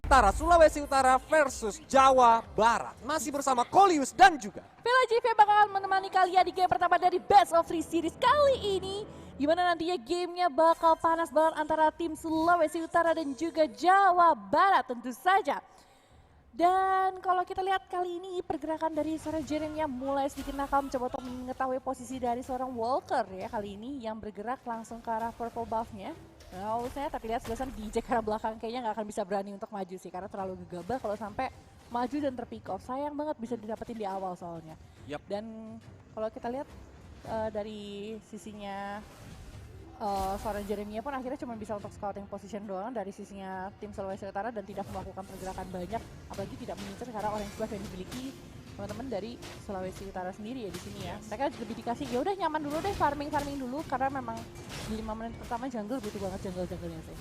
Utara, Sulawesi Utara versus Jawa Barat. Masih bersama Kolius dan juga Villa JV bakal menemani kalian di game pertama dari Best of 3 Series kali ini. Gimana nantinya gamenya bakal panas banget antara tim Sulawesi Utara dan juga Jawa Barat tentu saja. Dan kalau kita lihat kali ini pergerakan dari seorang Jeremia mulai sedikit nakal mencoba untuk mengetahui posisi dari seorang Walker ya kali ini yang bergerak langsung ke arah purple buff-nya. Nah, saya tapi lihat sebelah sana DJ ke arah belakang kayaknya nggak akan bisa berani untuk maju sih karena terlalu gegabah kalau sampai maju dan terpick off. Sayang banget bisa didapetin di awal soalnya. Yap. Dan kalau kita lihat dari sisinya seorang Jeremia pun akhirnya cuma bisa untuk scouting position doang dari sisinya tim Sulawesi Utara dan tidak melakukan pergerakan banyak, apalagi tidak mengincar karena orange buff yang dimiliki teman-teman dari Sulawesi Utara sendiri ya di sini ya. Mereka lebih dikasih ya udah nyaman dulu deh, farming dulu karena memang di 5 menit pertama jungle butuh banget jungle-junglenya sih.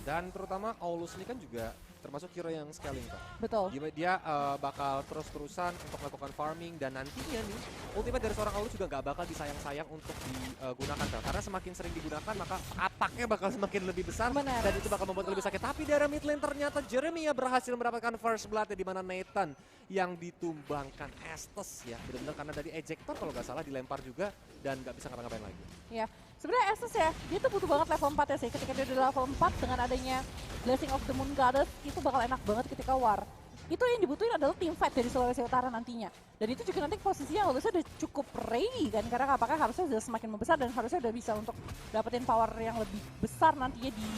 dan terutama Aulus ini kan juga termasuk hero yang scaling kan. Betul. Dia bakal terus-terusan untuk melakukan farming dan nantinya nih ultimate dari seorang Aulus juga nggak bakal disayang-sayang untuk digunakan kan. Karena semakin sering digunakan maka ataknya bakal semakin lebih besar. Benar. Dan itu bakal membuat lebih sakit. Tapi dari mid lane ternyata Jeremia berhasil mendapatkan first blood di mana Nathan yang ditumbangkan Estes ya. Benar-benar karena dari ejector kalau nggak salah dilempar juga dan nggak bisa ngapa-ngapain lagi. Ya, sebenarnya Estes ya, dia tuh butuh banget level 4 ya sih. Ketika dia udah level 4 dengan adanya Blessing of the Moon Goddess, itu bakal enak banget ketika war. Itu yang dibutuhin adalah team fight dari Sulawesi Utara nantinya. Dan itu juga nanti posisinya harusnya udah cukup ready kan, karena apakah harusnya udah semakin membesar dan harusnya udah bisa untuk dapetin power yang lebih besar nantinya di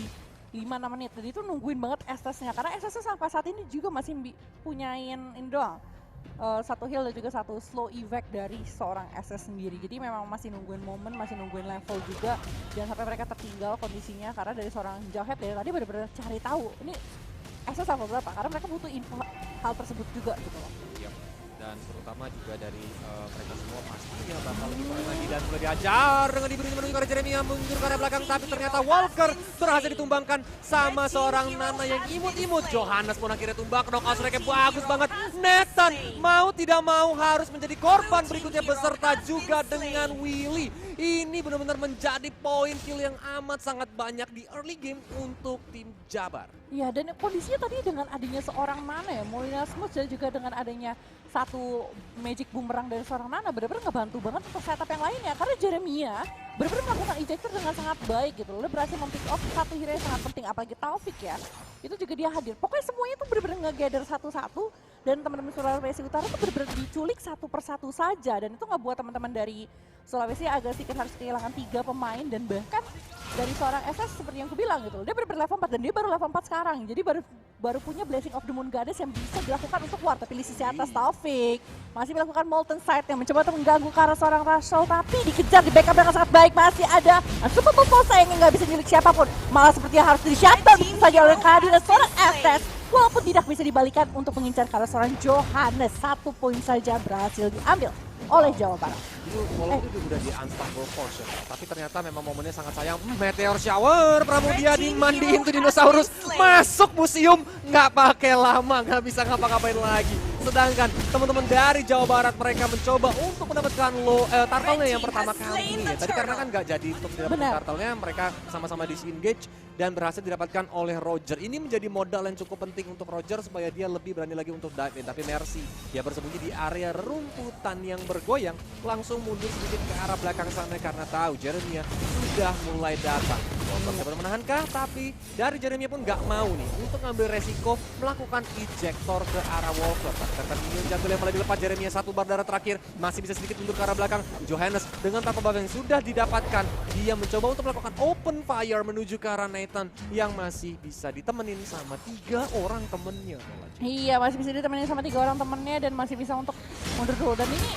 5-6 menit. Jadi itu nungguin banget Estesnya, karena Estesnya sampai saat ini juga masih punyain ini doang. Satu heal dan juga satu slow evac dari seorang SS sendiri. Jadi memang masih nungguin momen, masih nungguin level juga. Jangan sampai mereka tertinggal kondisinya karena dari seorang Jawhead ya tadi benar-benar cari tahu ini SS level berapa karena mereka butuh info hal tersebut juga gitu loh. Yep. Dan terutama juga dari mereka semua pastinya bakal lebih keren lagi dan mulai diajar dengan diberi menuju ke arah Jeremia mundur ke arah belakang tapi ternyata Walker berhasil ditumbangkan sama seorang Nana yang imut-imut. Johannes pun akhirnya tumbang, knockout strike bagus banget. Nathan mau tidak mau harus menjadi korban berikutnya beserta juga dengan Willy. Ini benar-benar menjadi poin kill yang amat sangat banyak di early game untuk tim Jabar. Iya, dan kondisinya tadi dengan adanya seorang Nana ya, Molina Smooth dan juga dengan adanya satu magic boomerang dari seorang Nana benar-benar ngebantu banget untuk setup yang lainnya. Karena Jeremia benar-benar melakukan ejector dengan sangat baik gitu. Dia berhasil mempick off satu hero yang sangat penting, apalagi Taufik ya. Itu juga dia hadir. Pokoknya semuanya itu benar-benar nge-gather satu-satu. Dan teman-teman Sulawesi Utara itu benar-benar diculik satu persatu saja. Dan itu ngebuat teman-teman dari Sulawesi agak sedikit harus kehilangan 3 pemain. Dan bahkan dari seorang SS seperti yang aku bilang gitu. Dia benar-benar level 4 dan dia baru level 4 sekarang. Jadi baru punya Blessing of the Moon Goddess yang bisa dilakukan untuk war. Tapi di sisi atas Taufik masih melakukan Molten Sight yang mencoba untuk mengganggu ke arah seorang Rachel. Tapi dikejar di backup dengan sangat baik. Masih ada Super Poposa yang nggak bisa nyulik siapapun. Malah seperti harus di-shutdown begitu saja oleh kehadiran seorang SS. Walaupun tidak bisa dibalikan untuk mengincar ke arah seorang Johannes. 1 poin saja berhasil diambil oleh Jawa Barat. Itu walaupun itu udah di unstoppable force ya, tapi ternyata memang momennya sangat sayang. Meteor shower, Pramudia dimandiin tuh dinosaurus masuk museum, nggak pakai lama, nggak bisa ngapa-ngapain lagi. Sedangkan teman-teman dari Jawa Barat mereka mencoba untuk mendapatkan turtle-nya yang pertama kali ini ya. Tadi karena kan nggak jadi untuk mendapatkan turtle-nya, mereka sama-sama disengage dan berhasil didapatkan oleh Roger. Ini menjadi modal yang cukup penting untuk Roger supaya dia lebih berani lagi untuk dive in. Tapi Mercy, dia bersembunyi di area rumputan yang bergoyang, langsung mundur sedikit ke arah belakang sana karena tahu Jeremia sudah mulai datang. Walker dapat menahankah? Tapi dari Jeremia pun nggak mau nih untuk ngambil resiko melakukan ejector ke arah Walker. Tapi minion jungle yang malah dilepas Jeremia 1 bar darah terakhir masih bisa sedikit mundur ke arah belakang. Johannes dengan tanpa buff yang sudah didapatkan, dia mencoba untuk melakukan open fire menuju ke arah Nathan yang masih bisa ditemenin sama 3 orang temennya. Iya, masih bisa ditemenin sama 3 orang temennya dan masih bisa untuk mundur dulu. Dan ini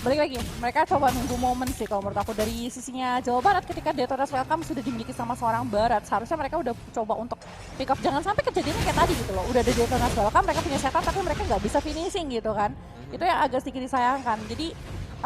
balik lagi, mereka coba nunggu momen sih kalau menurut aku dari sisinya Jawa Barat ketika Detona's Welcome sudah dimiliki sama seorang Barat. Seharusnya mereka udah coba untuk pick up, jangan sampai kejadiannya kayak tadi gitu loh. Udah ada Detona's Welcome, mereka punya setup tapi mereka nggak bisa finishing gitu kan. Itu yang agak sedikit disayangkan. Jadi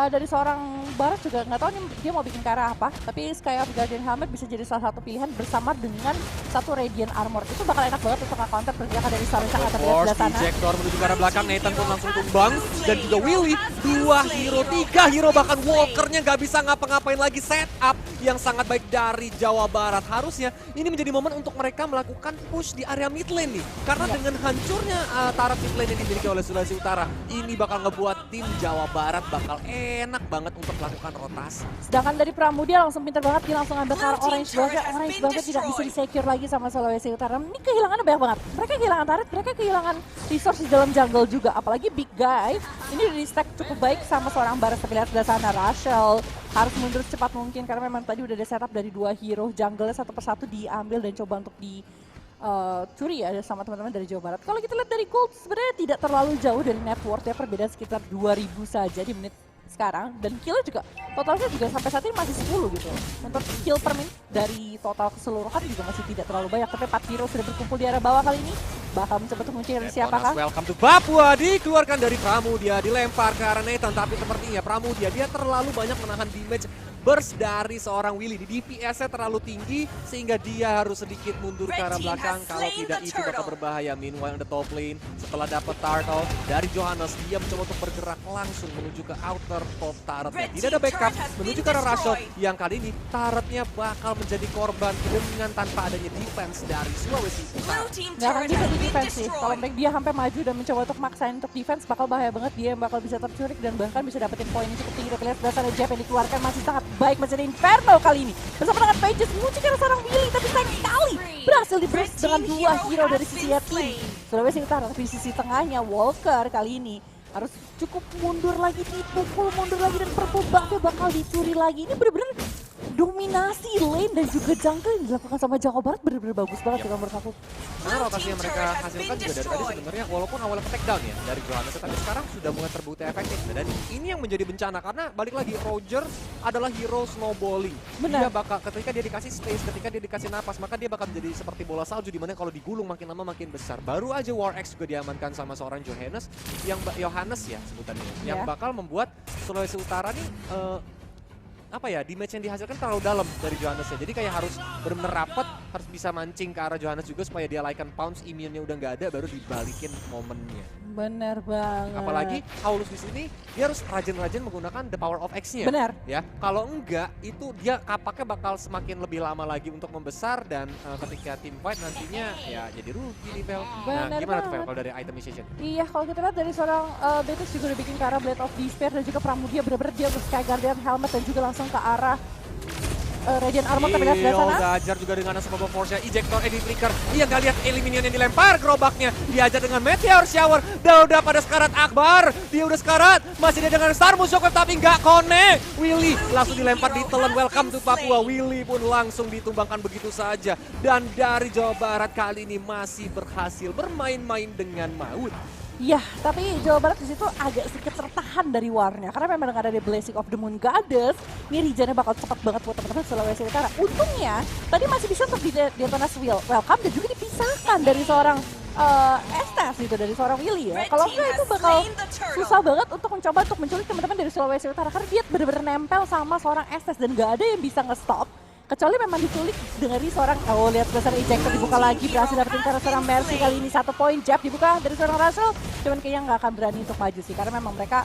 dari seorang Barat juga nggak tahu nih dia mau bikin ke arah apa, tapi Sky of Guardian Helmet bisa jadi salah satu pilihan bersama dengan satu Radiant Armor. Itu bakal enak banget untuk nge-counter pergerakan dari Saris yang terlihat di sana. Ejector menuju ke arah belakang, Nathan pun langsung tumbang. Dan juga Willy, 2 hero, 3 hero, bahkan Walkernya nggak bisa ngapa-ngapain lagi. Setup yang sangat baik dari Jawa Barat. Harusnya ini menjadi momen untuk mereka melakukan push di area mid lane nih. Karena dengan hancurnya turret mid lane yang dimiliki oleh Sulawesi Utara, ini bakal ngebuat tim Jawa Barat bakal enak banget untuk melakukan rotasi. Sedangkan dari Pramudia langsung pintar banget, dia langsung ambil ke arah Orange Banget. Orange Banget tidak bisa di-secure lagi sama Sulawesi Utara. Ini kehilangannya banyak banget. Mereka kehilangan turret, mereka kehilangan resource di dalam jungle juga. Apalagi Big Guy, ini udah di-stack cukup baik sama seorang Barat. Tapi lihat sebelah sana, Rachel harus mundur secepat mungkin karena memang tadi udah ada setup dari 2 hero. Jungle-nya satu persatu diambil dan coba untuk curi ya sama teman-teman dari Jawa Barat. Kalau kita lihat dari Gold sebenarnya tidak terlalu jauh dari net worth ya, perbedaan sekitar 2000 saja di menit sekarang, dan kill juga totalnya juga sampai saat ini masih 10 gitu. Untuk kill per menit dari total keseluruhan juga masih tidak terlalu banyak, tapi 4 hero sudah berkumpul di area bawah kali ini. Bakal mencoba untuk mengunci dari siapakah? Welcome to Papua, dikeluarkan dari Pramudia, dilempar ke arah Nathan, tapi sepertinya Pramudia dia terlalu banyak menahan damage burst dari seorang Willy. Di DPS-nya terlalu tinggi sehingga dia harus sedikit mundur ke arah belakang, kalau tidak itu bakal berbahaya. Meanwhile on the top lane, setelah dapat turtle dari Johannes, dia mencoba untuk bergerak langsung menuju ke outer top turretnya. Tidak ada backup menuju ke arah Rachel yang kali ini turretnya bakal menjadi korban dengan tanpa adanya defense dari Sulawesi Utara. Nggak akan bisa di defense sih. Kalau dia sampai maju dan mencoba untuk maksain untuk defense, bakal bahaya banget. Dia bakal bisa tercurik dan bahkan bisa dapetin poin yang cukup tinggi. Tapi lihat dasarnya Jeff yang dikeluarkan masih sangat baik, masih ada Inferno kali ini. Bersama dengan Pages mengunci ke arah seorang Willy, tapi sayang sekali berhasil di-burst dengan 2 hero dari sisi tim Sulawesi Utara. Tapi di sisi tengahnya Walker kali ini harus cukup mundur lagi, dipukul mundur lagi, dan purple buff-nya bakal dicuri lagi. Ini bener-bener dominasi lane dan juga jungle yang dilakukan sama Jawa Barat bener-bener bagus banget kalau menurut aku. Karena rotasi yang mereka hasilkan juga dari tadi sebenarnya walaupun awalnya ke take down ya dari Johannes, tapi sekarang sudah mulai terbukti efektif. Dan ini yang menjadi bencana karena balik lagi Rogers adalah hero snowballing. Benar. Dia bakal ketika dia dikasih space, ketika dia dikasih napas, maka dia bakal menjadi seperti bola salju di mana kalau digulung makin lama makin besar. Baru aja War X juga diamankan sama seorang Johannes ya sebutannya, yang bakal membuat Sulawesi Utara nih apa ya, damage yang dihasilkan terlalu dalam dari Johannes ya. Jadi kayak harus benar-benar rapat, harus bisa mancing ke arah Johannes juga supaya dia laikan pounce, imunnya udah nggak ada, baru dibalikin momennya. Bener banget. Apalagi Paulus di sini dia harus rajin-rajin menggunakan the power of X-nya. Benar. Ya, kalau enggak itu dia kapaknya bakal semakin lebih lama lagi untuk membesar, dan ketika team fight nantinya ya jadi rugi nih Vel. Nah, gimana tuh Vel kalau dari itemization? Iya, kalau kita lihat dari seorang Betis juga udah bikin ke arah Blade of Despair dan juga Pramudia bener-bener dia Sky Guardian Helmet dan juga langsung ke arah Radiant Armor. Tapi lihat dari sana Gajar juga dengan Unstoppable Force-nya, Ejector, Eddie Flicker. Iya, nggak lihat Eliminion yang dilempar gerobaknya. Diajar dengan Meteor Shower. Udah pada sekarat Akbar. Dia udah sekarat. Masih dia dengan Star Mushoko tapi nggak connect. Willy langsung dilempar di telan. Welcome to Papua. Willy pun langsung ditumbangkan begitu saja. Dan dari Jawa Barat kali ini masih berhasil bermain-main dengan maut. ya, tapi Jawa Barat di situ agak sedikit tertahan dari warnya karena memang ada The Blessing of the Moon Goddess. Ini regionnya bakal cepat banget buat teman-teman Sulawesi Utara. Untungnya tadi masih bisa untuk Detonas Welcome dan juga dipisahkan dari seorang Estes gitu, dari seorang Willy ya. Kalau enggak itu bakal susah banget untuk mencoba untuk menculik teman-teman dari Sulawesi Utara karena dia benar-benar nempel sama seorang Estes dan nggak ada yang bisa nge-stop. Kecuali memang diculik dari seorang, oh lihat besar ejector dibuka lagi, berhasil dapetin karena seorang Mercy kali ini 1 poin. Jab dibuka dari seorang Russell, cuman kayaknya nggak akan berani untuk maju sih karena memang mereka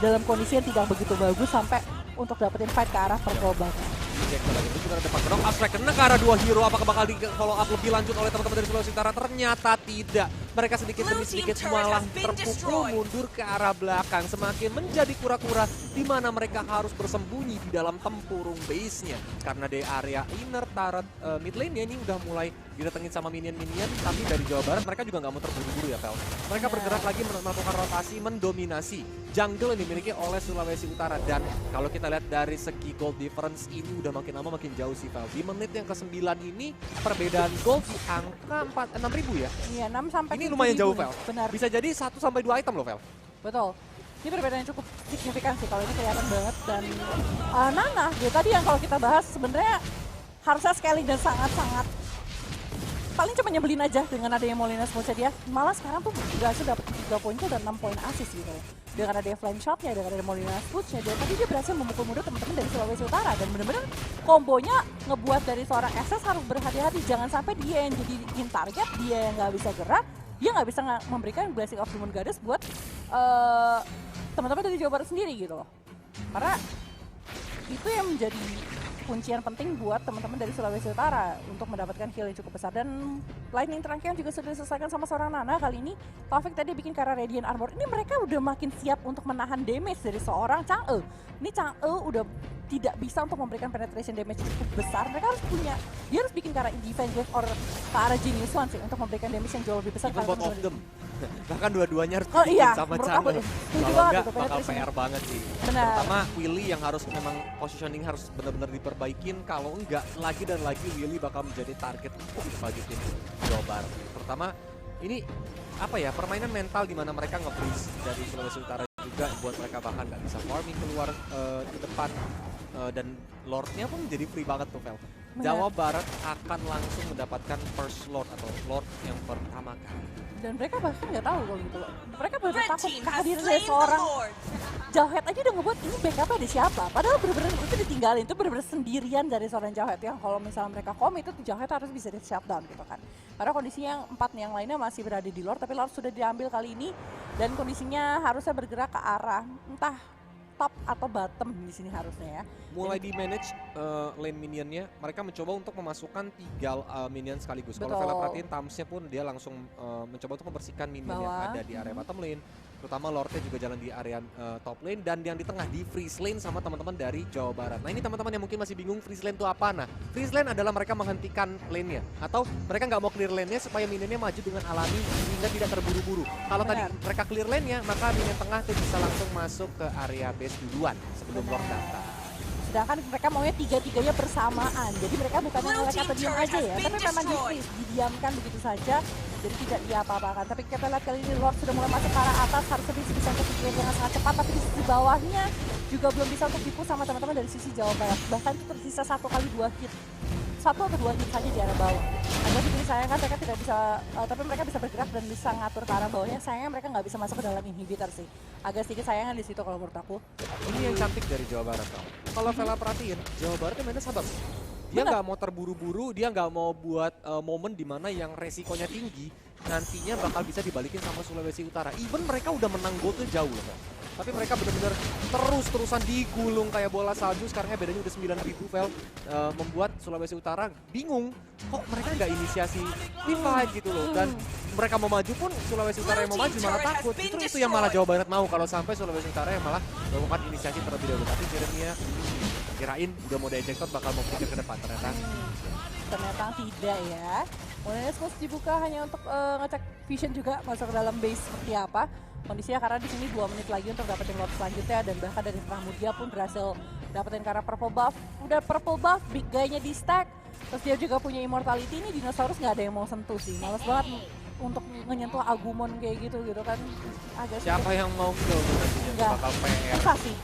dalam kondisi yang tidak begitu bagus sampai untuk dapetin fight ke arah pergobangan. Ejector lagi itu juga ada pakai knock out kena ke arah 2 hero. Apakah bakal di follow up lebih lanjut oleh teman-teman dari Sulawesi Utara? Ternyata tidak. Mereka sedikit demi sedikit malah terpukul mundur ke arah belakang, semakin menjadi kura-kura di mana mereka harus bersembunyi di dalam tempurung base-nya. Karena di area inner turret mid lane-nya ini udah mulai didatengin sama minion-minion, tapi dari Jawa Barat mereka juga nggak mau terburu-buru ya, Vel. Mereka bergerak lagi melakukan rotasi, mendominasi jungle yang dimiliki oleh Sulawesi Utara. Dan kalau kita lihat dari segi gold difference ini udah makin lama makin jauh sih, Vel. Di menit yang ke-9 ini perbedaan gold di angka 6.000 ya. Iya, 6 sampai ini lumayan jauh, Vel. Benar. Bisa jadi 1 sampai 2 item loh, Vel. Betul. Ini perbedaan yang cukup signifikan sih kalau ini kelihatan banget. Dan Nana, ya tadi yang kalau kita bahas sebenarnya harusnya scaling dan sangat-sangat paling cuma nyebelin aja dengan adanya Molina Smooth dia. Malah sekarang tuh berhasil dapat 3 poin tuh dan 6 poin assist gitu. Dengan adanya flame shotnya, dengan adanya Molina Smooth-nya, dan tadi dia berhasil memukul mundur teman-teman dari Sulawesi Utara. Dan bener-bener kombonya ngebuat dari seorang SS harus berhati-hati. Jangan sampai dia yang jadi in target, dia yang nggak bisa gerak, dia nggak bisa memberikan Blessing of the Moon Goddess buat teman-teman dari Jawa Barat sendiri gitu loh. Karena itu yang menjadi kuncian penting buat teman-teman dari Sulawesi Utara untuk mendapatkan kill yang cukup besar. Dan lightning trunk yang juga sudah diselesaikan sama seorang Nana. Kali ini Taufik tadi bikin Kara Radiant Armor. Ini mereka udah makin siap untuk menahan damage dari seorang Chang'e. Ini Chang'e udah tidak bisa untuk memberikan penetration damage cukup besar. Mereka harus punya, dia harus bikin Kara Defense Wave or Kara Genius One sih untuk memberikan damage yang jauh lebih besar. Even both of them. Bahkan dua-duanya harus iya, sama menurut Chang'e. aku, Kalau enggak bakal PR banget sih. Benar. Pertama Willy yang harus memang positioning harus benar-benar diperbaikin. Kalau enggak lagi dan lagi Willy bakal menjadi target bagi tim Jawa Barat. Pertama ini apa ya, permainan mental di mana mereka nge-freeze dari Sulawesi Utara juga buat mereka bahkan nggak bisa farming keluar ke depan. Dan Lord-nya pun jadi free banget tuh, Vel. Jawa Barat akan langsung mendapatkan first Lord atau Lord yang pertama kali. Dan mereka bahkan nggak tahu kalau gitu loh. Mereka baru takut kehadiran dari seorang Jauhead aja udah ngebuat ini backup ada siapa. Padahal bener-bener itu ditinggalin, itu bener-bener sendirian dari seorang Jauhead yang kalau misalnya mereka itu tuh Jauhead harus bisa di shutdown gitu kan. Karena kondisinya yang 4 nih yang lainnya masih berada di Lord, tapi Lord sudah diambil kali ini dan kondisinya harusnya bergerak ke arah entah top atau bottom di sini harusnya ya. Mulai di manage lane minionnya, mereka mencoba untuk memasukkan 3 minion sekaligus. Kalau Vela perhatiin Tamsnya pun dia langsung mencoba untuk membersihkan minion yang ada di area bottom lane. Terutama Lordnya juga jalan di area top lane dan yang di tengah di freeze lane sama teman-teman dari Jawa Barat. Nah ini teman-teman yang mungkin masih bingung freeze lane itu apa. Nah freeze lane adalah mereka menghentikan lane-nya atau mereka nggak mau clear lane-nya supaya minionnya maju dengan alami sehingga tidak terburu-buru. Kalau tadi mereka clear lane-nya maka minion tengah tuh bisa langsung masuk ke area base duluan sebelum Lord datang. Sedangkan mereka maunya tiga-tiganya bersamaan. Jadi mereka bukan yang mereka diam aja ya, tapi memang didiamkan begitu saja. Jadi tidak diapa-apakan. Tapi kita lihat kali ini Lord sudah mulai masuk ke arah atas, harusnya bisa ke tiga dengan sangat cepat. Tapi di sisi bawahnya juga belum bisa untuk dipush sama teman-teman dari sisi Jawa Barat. Bahkan itu tersisa 1 kali 2 hit. 1 atau 2 hit saja di arah bawah. Agak sedikit sayang kan mereka tidak bisa, tapi mereka bisa bergerak dan bisa ngatur ke arah bawahnya. Sayangnya mereka nggak bisa masuk ke dalam inhibitor sih. Agak sedikit sayangnya di situ kalau menurut aku. Ini yang cantik dari Jawa Barat kalau Vela perhatiin, Jawa Barat mainnya sabar. Dia nggak mau terburu-buru, dia nggak mau buat momen di mana yang resikonya tinggi, nantinya bakal bisa dibalikin sama Sulawesi Utara. Even mereka udah menang gol tuh jauh loh. Tapi mereka benar-benar terus-terusan digulung kayak bola salju. Sekarangnya bedanya udah 9.000 Vel. Membuat Sulawesi Utara bingung. Kok mereka nggak inisiasi fight gitu loh. Dan mereka mau maju pun Sulawesi Utara yang mau maju malah takut. Justru itu yang malah Jawa Barat mau kalau sampai Sulawesi Utara yang malah melakukan inisiasi terlebih dahulu. Tapi Jeremia kirain udah mau di-ejector bakal mau pikir ke depan. Ternyata tidak ya. Molina Smooth dibuka hanya untuk ngecek vision juga masuk ke dalam base seperti apa. Kondisinya karena di sini 2 menit lagi untuk dapetin Lord selanjutnya dan bahkan dari Pramudia pun berhasil dapetin karena purple buff. Udah purple buff, big guy-nya di stack. Terus dia juga punya immortality, ini dinosaurus nggak ada yang mau sentuh sih. Males banget untuk menyentuh Agumon kayak gitu kan. Agak siapa yang mau kill nantinya bakal PR. Susah sih.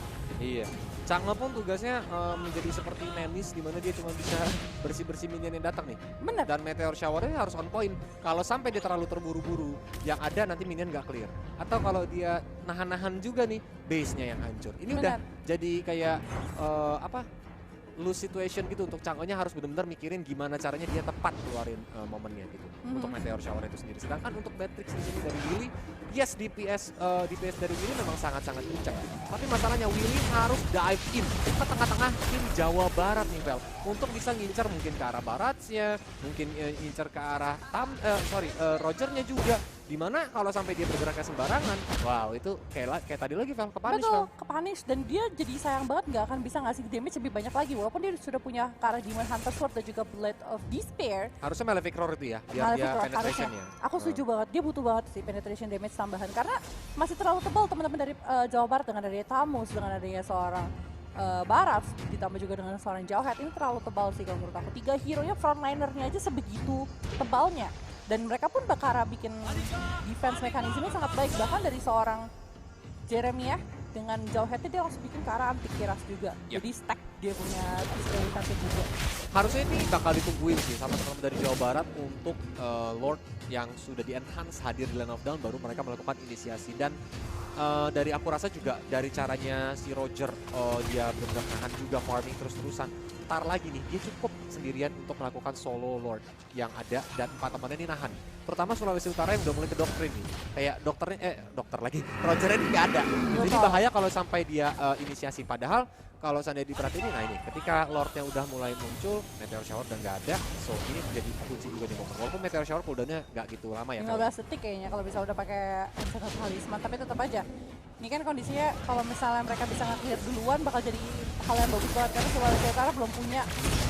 Iya. Chang'e pun tugasnya menjadi seperti Nemis di mana dia cuma bisa bersih-bersih minion yang datang nih. Bener. Dan meteor showernya harus on point. Kalau sampai dia terlalu terburu-buru, yang ada nanti minion nggak clear. Atau kalau dia nahan-nahan juga nih, base-nya yang hancur. Ini udah jadi kayak lose situation gitu untuk Chang'e-nya harus benar-benar mikirin gimana caranya dia tepat keluarin momennya gitu untuk meteor shower itu sendiri. Sedangkan untuk Matrix di sini dari Willy, yes DPS dari Willy memang sangat-sangat kencang. Tapi masalahnya Willy harus dive in ke tengah-tengah tim Jawa Barat nih Vel untuk bisa ngincar mungkin ke arah Baratnya, mungkin ngincar ke arah Rogernya juga. Dimana kalau sampai dia bergeraknya sembarangan, wow itu kayak tadi lagi Vel, kepanish. Betul, kepanish dan dia jadi sayang banget nggak akan bisa ngasih damage lebih banyak lagi walaupun dia sudah punya ke arah Demon Hunter Sword dan juga Blade of Despair. Harusnya Malefic Roar itu ya, biar dia penetration-nya. Aku setuju banget, dia butuh banget sih penetration damage tambahan karena masih terlalu tebal teman-teman dari Jawa Barat dengan adanya Tamus, dengan adanya seorang Barat, ditambah juga dengan seorang Jauhead, ini terlalu tebal sih kalau menurut aku. 3 hero-nya frontlinernya aja sebegitu tebalnya. Dan mereka pun bakal bikin defense mekanismenya sangat baik. Bahkan dari seorang Jeremia dengan Jauheadnya dia langsung bikin ke arah anti kiras juga. Jadi stack dia punya skill cantik juga. Harusnya ini bakal ditungguin sih sama teman-teman dari Jawa Barat untuk Lord yang sudah di-enhance hadir di Land of Dawn, baru mereka melakukan inisiasi. Dan dari aku rasa juga dari caranya si Roger, dia benar-benar nahan juga farming terus-terusan. Ntar lagi nih, dia cukup sendirian untuk melakukan solo Lord yang ada dan 4 temannya ini nahan. Terutama Sulawesi Utara yang udah mulai ke doktrin nih. Kayak dokter lagi, Rogernya ini nggak ada. Jadi bahaya kalau sampai dia inisiasi. Padahal kalau seandainya diperhatiin, nah ini ketika Lordnya udah mulai muncul, Meteor Shower udah nggak ada, so ini menjadi kunci juga di momen. Walaupun Meteor Shower cooldownnya nggak gitu lama ya. 15 detik kayaknya kalau bisa udah pakai Enchanted Talisman, tapi tetap aja. Ini kan kondisinya kalau misalnya mereka bisa nge-clear duluan bakal jadi hal yang bagus banget karena Sulawesi Utara belum punya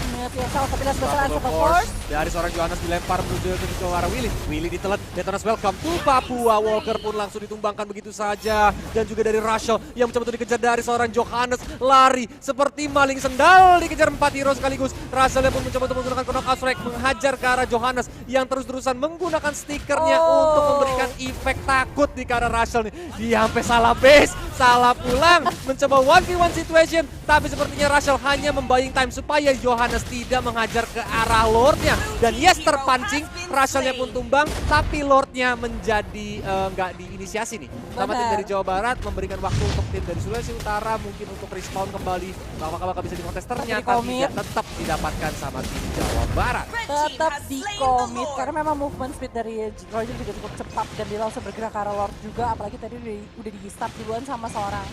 Meteor Shower, tapi lihat besaran Super Force. Dari seorang Johannes dilempar menuju ke arah Willy. Willy ditelan, Detonas welcome to Papua. Walker pun langsung ditumbangkan begitu saja. Dan juga dari Rachel yang mencoba untuk dikejar dari seorang Johannes. Lari seperti maling sendal, dikejar 4 hero sekaligus. Rachel pun mencoba untuk menggunakan knock strike, menghajar ke arah Johannes yang terus-terusan menggunakan stikernya untuk memberikan efek takut di arah Rachel nih. Dia sampai salah base, salah pulang, mencoba 1v1 situation. Tapi sepertinya Rachel hanya membaying time supaya Johannes tidak menghajar ke arah Lordnya. Dan yes, terpancing, Rachelnya pun tumbang, tapi Lordnya menjadi nggak diinisiasi nih. Sama tim dari Jawa Barat memberikan waktu untuk tim dari Sulawesi Utara mungkin untuk respawn kembali. Bakal bisa dikontes, ternyata tidak, tetap didapatkan sama tim Jawa Barat. Tetap di commit karena memang movement speed dari Roger juga cukup cepat dan dia langsung bergerak ke arah Lord juga. Apalagi tadi udah di start duluan sama seorang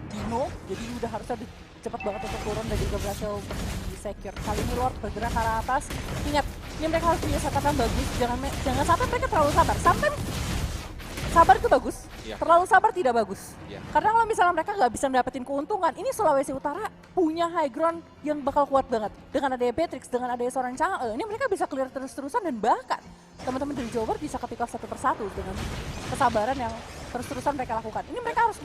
Dino, jadi udah harusnya cepat banget untuk turun dan juga berhasil di secure. Kali ini Lord bergerak ke arah atas. Ingat, ini mereka harus punya setup yang bagus. Jangan sampai mereka terlalu sabar. Sampai sabar itu bagus, terlalu sabar tidak bagus. Karena kalau misalnya mereka nggak bisa mendapatkan keuntungan, ini Sulawesi Utara punya high ground yang bakal kuat banget. Dengan adanya Beatrix, dengan adanya seorang Chang'e, ini mereka bisa clear terus-terusan dan bahkan teman-teman dari Jawa Barat bisa ke-pick off satu persatu dengan kesabaran yang terus-terusan mereka lakukan. Ini mereka harus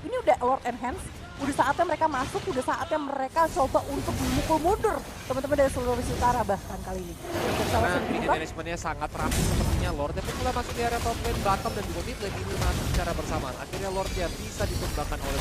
ini udah Lord Enhance, udah saatnya mereka masuk, udah saatnya mereka coba untuk memukul mundur teman-teman dari Sulawesi Utara bahkan kali ini. Karena ini manajemennya sangat rapi sepertinya. Lordnya pun mulai masuk di area top lane, bottom dan juga mid lane ini masuk secara bersamaan. Akhirnya Lordnya bisa ditumbangkan oleh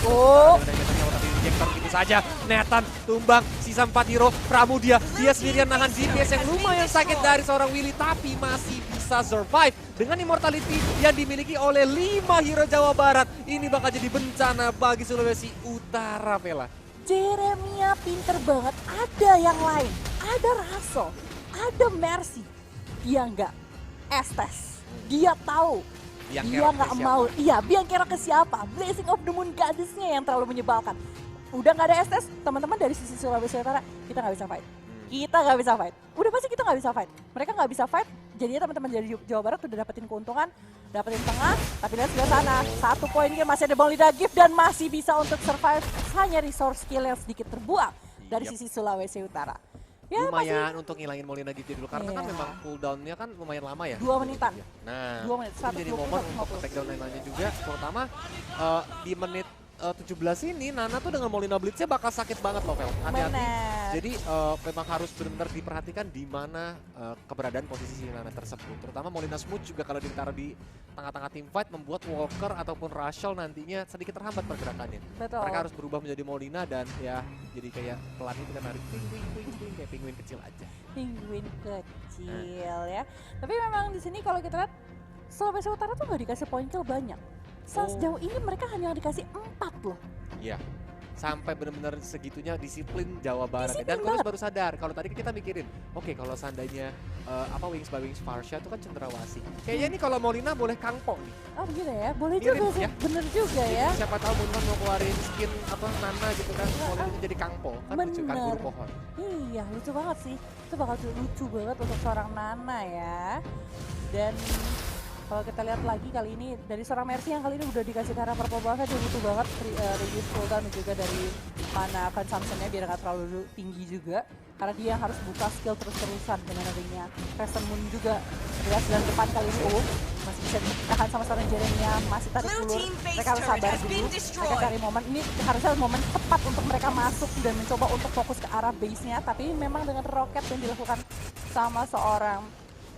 tapi injektor gitu saja. Nathan tumbang, sisa 4 hero. Pramudia, dia sendirian nahan DPS yang lumayan sakit dari seorang Willy, tapi masih bisa survive dengan immortality yang dimiliki oleh 5 hero Jawa Barat. Ini bakal jadi bencana bagi Sulawesi Utara, Vela. Jeremia pinter banget, ada yang lain, ada Rachel, ada Mercy. Dia nggak Estes, dia tahu, dia nggak mau. Iya, Bianchero ke siapa? Blessing of the Moon Goddess-nya yang terlalu menyebalkan. Udah nggak ada Estes, teman-teman dari sisi Sulawesi Utara, kita nggak bisa fight. Kita nggak bisa fight. Udah pasti kita nggak bisa fight. Mereka nggak bisa fight, jadinya teman-teman dari Jawa Barat udah dapetin keuntungan, dapetin tengah, tapi lihat sebelah sana. 1 poin game masih ada Bonglida Gift dan masih bisa untuk survive. Hanya resource skill yang sedikit terbuang dari sisi Sulawesi Utara. Ya, lumayan untuk ngilangin Molina gitu dulu karena kan memang cooldownnya kan lumayan lama ya. 2 menitan. Nah, 2 menit, itu jadi momen untuk takedown lainnya juga, terutama di menit 17 ini Nana tuh dengan Molina Blitznya bakal sakit banget loh, Vel. Hati-hati. Jadi memang harus benar-benar diperhatikan di mana keberadaan posisi si Nana tersebut. Terutama Molina Smooth juga kalau ditaruh di tengah-tengah tim fight membuat Walker ataupun Rachel nantinya sedikit terhambat pergerakannya. Betul. Mereka harus berubah menjadi Molina dan ya jadi kayak pelan itu kan narik ping kayak penguin kecil aja. Penguin kecil ya. Tapi memang di sini kalau kita lihat Sulawesi Utara tuh nggak dikasih poin kill banyak. Sejauh ini mereka hanya dikasih 4 loh. Iya, sampai benar-benar segitunya disiplin Jawa Barat. Disiplin Dan Kurus baru sadar, kalau tadi kita mikirin, oke, kalau seandainya Wings by Wings Farsha itu kan cendrawasih. Kayaknya ini kalau Molina boleh Kangpo nih. Oh gitu ya, boleh Mirip, juga sih, ya. bener juga ya. Siapa tahu Molina mau keluarin skin atau Nana gitu kan, Molina jadi Kangpo. Kan lucu kan, buru pohon. Iya, lucu banget sih. Itu bakal lucu banget untuk seorang Nana ya. Dan kalau kita lihat lagi kali ini dari seorang Mercy yang kali ini udah dikasih karena purple buff-nya, dia butuh banget reduce cooldown dan juga dari mana consumption-nya biar nggak terlalu tinggi juga. Karena dia yang harus buka skill terus-terusan dengan adanya Crescent Moon juga. Jelas dan depan kali ini masih bisa ditahan sama seorang Jeremia, masih tarik dulu. Mereka harus sabar dulu, mereka cari momen. Ini harusnya momen tepat untuk mereka masuk dan mencoba untuk fokus ke arah base-nya. Tapi memang dengan roket yang dilakukan sama seorang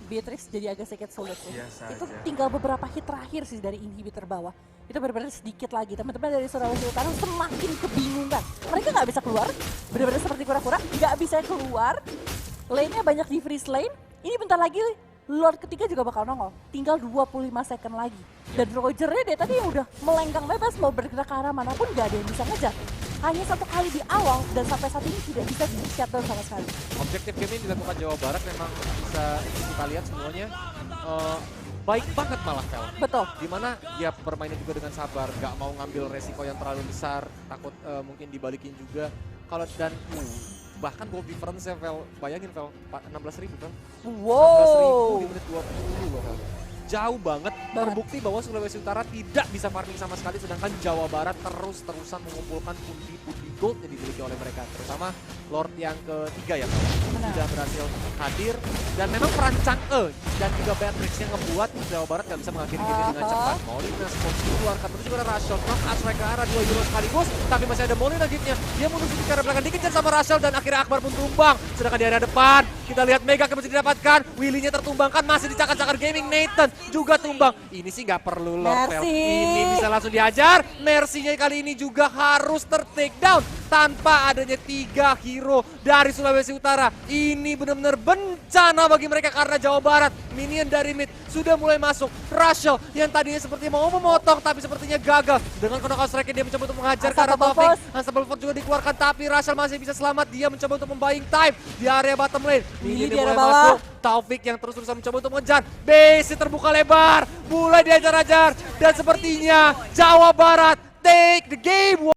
Beatrix jadi agak sedikit sulit sih. Biasa Itu aja. tinggal beberapa hit terakhir sih dari inhibitor bawah. Itu benar-benar sedikit lagi. Teman-teman dari Sulawesi Utara semakin kebingungan. Mereka nggak bisa keluar, benar-benar seperti kura-kura, nggak bisa keluar. Lane-nya banyak di freeze lane. Ini bentar lagi Lord ketiga juga bakal nongol. Tinggal 25 second lagi. Dan Roger-nya dia tadi yang udah melenggang bebas mau bergerak ke arah manapun nggak ada yang bisa ngejar. Hanya satu kali di awal dan sampai saat ini tidak bisa di shutdown sama sekali. Objektif game ini dilakukan Jawa Barat memang bisa kita lihat semuanya baik banget malah Vel. Betul. Dimana dia bermainnya juga dengan sabar, nggak mau ngambil resiko yang terlalu besar, takut mungkin dibalikin juga. Kalau dan bahkan goal difference-nya Vel, bayangin Vel, 16.000 Vel. 16.000 Wow. di menit 20 loh Vel. Jauh banget, terbukti bahwa Sulawesi Utara tidak bisa farming sama sekali, sedangkan Jawa Barat terus-terusan mengumpulkan pundi-pundi gold yang dimiliki oleh mereka, terutama Lord yang ketiga ya, Benar. sudah berhasil hadir, dan memang peran Chang'e dan juga Beatrix yang ngebuat Jawa Barat gak bisa mengakhiri game ini dengan cepat. Molina Sports dikeluarkan, terus juga ada Rashel, knock Asrek ke arah 2 hero sekaligus, tapi masih ada Molina giftnya, dia menuju ke arah belakang, dikejar sama Rashel dan akhirnya Akbar pun tumbang, sedangkan di area depan, kita lihat Mega masih didapatkan, Willy-nya tertumbangkan, masih dicakar-cakar Gaming, Nathan juga tumbang. Ini sih nggak perlu Lord Vel. Mercy. Ini bisa langsung dihajar. Mercy-nya kali ini juga harus ter-take down tanpa adanya 3 hero dari Sulawesi Utara. Ini benar-benar bencana bagi mereka karena Jawa Barat. Minion dari mid sudah mulai masuk. Rashel yang tadinya seperti mau memotong tapi sepertinya gagal. Dengan knock-out strike dia mencoba untuk menghajar ke arah Unstoppable Taufik. Force. Unstoppable Force juga dikeluarkan tapi Rashel masih bisa selamat. Dia mencoba untuk membuying time di area bottom lane. Willy Minion di mulai area bawah. masuk. Taufik yang terus-terusan mencoba untuk mengejar. Base terbuka lebar. Mulai diajar-ajar. Dan sepertinya Jawa Barat take the game.